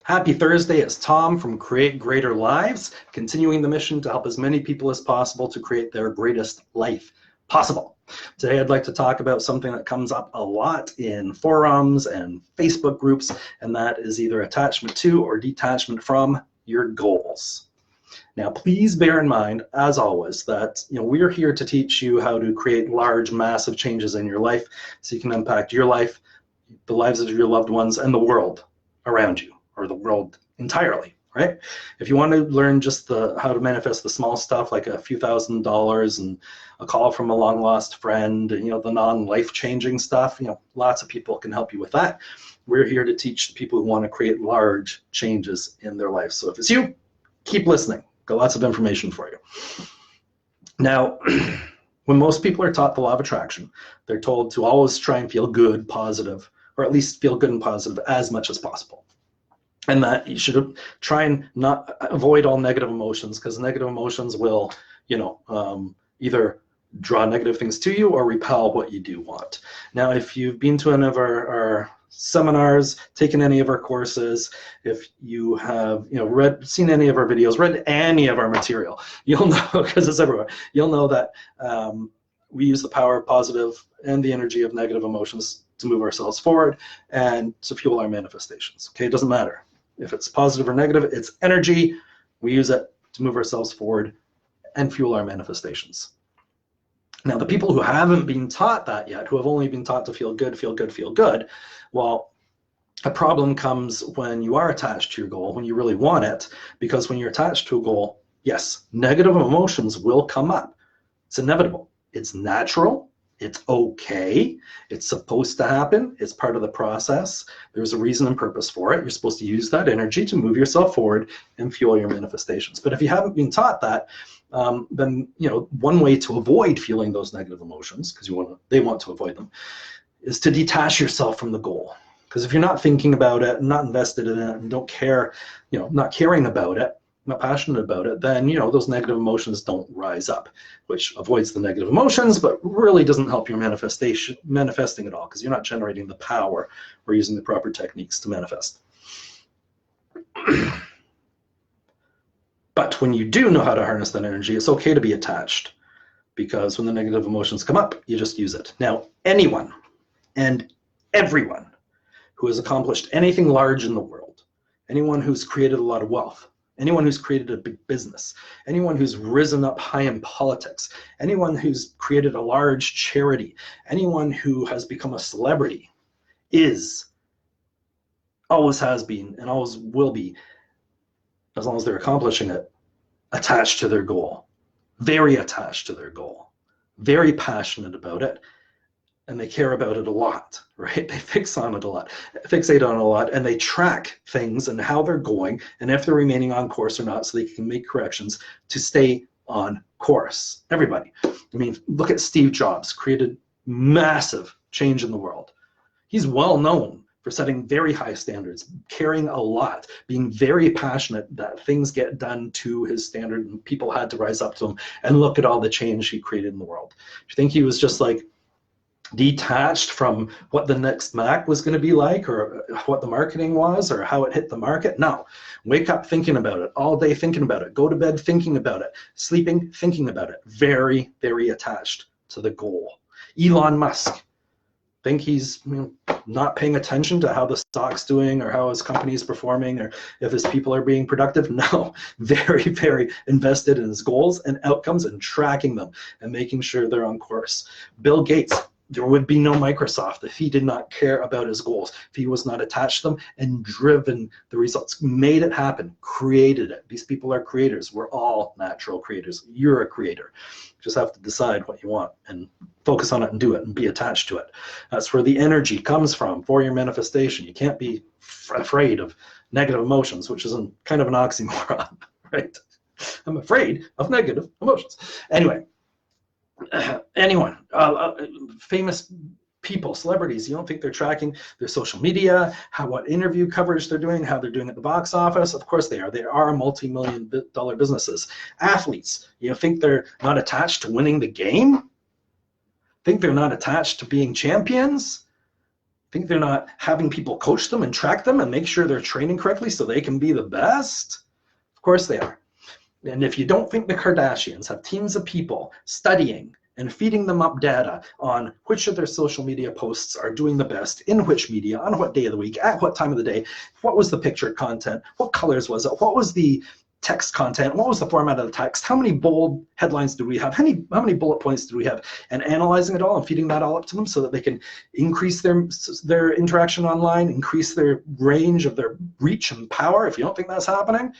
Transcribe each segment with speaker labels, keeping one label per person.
Speaker 1: Happy Thursday, it's Tom from Create Greater Lives, continuing the mission to help as many people as possible to create their greatest life possible. Today I'd like to talk about something that comes up a lot in forums and Facebook groups, and that is either attachment to or detachment from your goals. Now, please bear in mind, as always, that we're here to teach you how to create large, massive changes in your life so you can impact your life, the lives of your loved ones, and the world around you, or the world entirely, right? If you want to learn just how to manifest the small stuff, like a few $1,000s and a call from a long lost friend, and the non-life-changing stuff, lots of people can help you with that. We're here to teach people who want to create large changes in their life. So if it's you, keep listening. Got lots of information for you. Now, when most people are taught the law of attraction, they're told to always try and feel good, positive, or at least feel good and positive as much as possible. And that you should try and not avoid all negative emotions, because negative emotions will, either draw negative things to you or repel what you do want. Now, if you've been to any of our seminars, taken any of our courses, if you have seen any of our videos, read any of our material, you'll know, because it's everywhere, you'll know that we use the power of positive and the energy of negative emotions to move ourselves forward and to fuel our manifestations. Okay, it doesn't matter if it's positive or negative, it's energy. We use it to move ourselves forward and fuel our manifestations. Now, the people who haven't been taught that yet, who have only been taught to feel good, feel good, feel good, well, a problem comes when you are attached to your goal, when you really want it, because when you're attached to a goal, yes, negative emotions will come up. It's inevitable. It's natural. It's okay. It's supposed to happen. It's part of the process. There's a reason and purpose for it. You're supposed to use that energy to move yourself forward and fuel your manifestations. But if you haven't been taught that, then one way to avoid feeling those negative emotions, because they want to avoid them, is to detach yourself from the goal. Because if you're not thinking about it, not invested in it, and don't care, not caring about it, not passionate about it, then those negative emotions don't rise up, which avoids the negative emotions, but really doesn't help your manifesting at all, because you're not generating the power or using the proper techniques to manifest. But when you do know how to harness that energy, it's okay to be attached, because when the negative emotions come up, you just use it. Now, anyone and everyone who has accomplished anything large in the world, anyone who's created a lot of wealth, anyone who's created a big business, anyone who's risen up high in politics, anyone who's created a large charity, anyone who has become a celebrity always has been, and always will be, as long as they're accomplishing it, attached to their goal, very attached to their goal, very passionate about it, and they care about it a lot, right? They fixate on it a lot, and they track things and how they're going and if they're remaining on course or not, so they can make corrections to stay on course. Everybody. I mean, look at Steve Jobs, created massive change in the world. He's well known for setting very high standards, caring a lot, being very passionate that things get done to his standard and people had to rise up to him, and look at all the change he created in the world. Do you think he was just like detached from what the next Mac was going to be like, or what the marketing was, or how it hit the market? No. Wake up thinking about it, all day thinking about it, go to bed thinking about it, sleeping thinking about it, very, very attached to the goal. Elon Musk, think he's not paying attention to how the stock's doing or how his company is performing or if his people are being productive? No. Very, very invested in his goals and outcomes and tracking them and making sure they're on course. Bill Gates, there would be no Microsoft if he did not care about his goals, if he was not attached to them and driven the results, made it happen, created it. These people are creators. We're all natural creators. You're a creator. You just have to decide what you want and focus on it and do it and be attached to it. That's where the energy comes from for your manifestation. You can't be afraid of negative emotions, which is kind of an oxymoron, right? I'm afraid of negative emotions. Anyway. Anyone, famous people, celebrities, you don't think they're tracking their social media, what interview coverage they're doing, how they're doing at the box office? Of course they are. They are multi-million-dollar businesses. Athletes, you think they're not attached to winning the game? Think they're not attached to being champions? Think they're not having people coach them and track them and make sure they're training correctly so they can be the best? Of course they are. And if you don't think the Kardashians have teams of people studying and feeding them up data on which of their social media posts are doing the best, in which media, on what day of the week, at what time of the day, what was the picture content, what colors was it, what was the text content, what was the format of the text, how many bold headlines do we have, how many bullet points do we have, and analyzing it all and feeding that all up to them so that they can increase their interaction online, increase their range of their reach and power. If you don't think that's happening,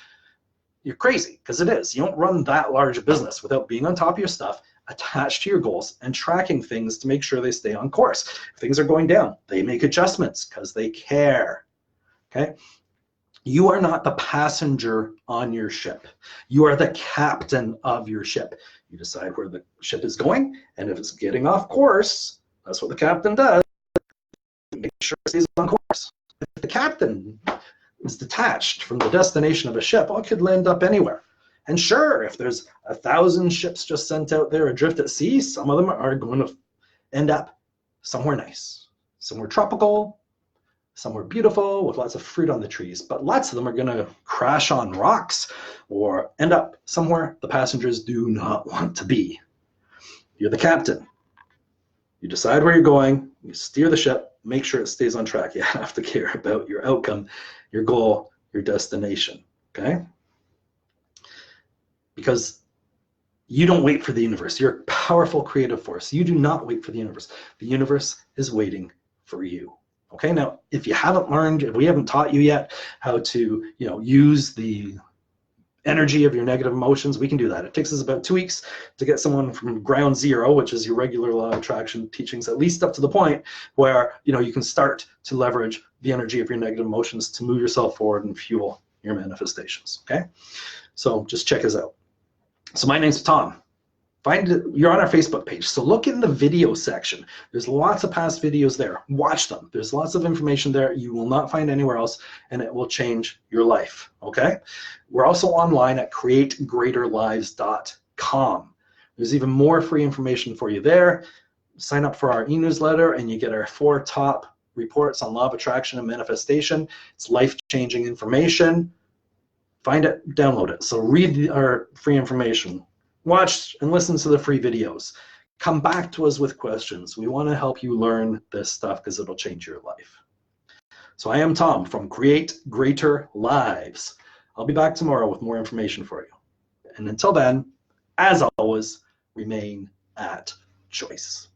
Speaker 1: you're crazy, because it is. You don't run that large a business without being on top of your stuff, attached to your goals, and tracking things to make sure they stay on course. If things are going down, they make adjustments because they care. Okay? You are not the passenger on your ship. You are the captain of your ship. You decide where the ship is going, and if it's getting off course, that's what the captain does. Make sure it stays on course. If the captain is detached from the destination of a ship, well, it could end up anywhere. And sure, if there's 1,000 ships just sent out there adrift at sea, some of them are going to end up somewhere nice, somewhere tropical, somewhere beautiful with lots of fruit on the trees, but lots of them are going to crash on rocks or end up somewhere the passengers do not want to be. You're the captain. You decide where you're going, you steer the ship, make sure it stays on track. You have to care about your outcome, your goal, your destination, okay? Because you don't wait for the universe. You're a powerful creative force. You do not wait for the universe. The universe is waiting for you. Okay, now if you haven't learned, if we haven't taught you yet how to, use the energy of your negative emotions, we can do that. It takes us about 2 weeks to get someone from ground zero, which is your regular law of attraction teachings, at least up to the point where you can start to leverage the energy of your negative emotions to move yourself forward and fuel your manifestations. Okay, so just check us out. So my name's Tom. You're on our Facebook page, so look in the video section. There's lots of past videos there. Watch them. There's lots of information there you will not find anywhere else, and it will change your life, okay? We're also online at creategreaterlives.com. There's even more free information for you there. Sign up for our e-newsletter, and you get our 4 top reports on law of attraction and manifestation. It's life-changing information. Find it, download it. So read our free information. Watch and listen to the free videos. Come back to us with questions. We want to help you learn this stuff because it'll change your life. So I am Tom from Create Greater Lives. I'll be back tomorrow with more information for you. And until then, as always, remain at choice.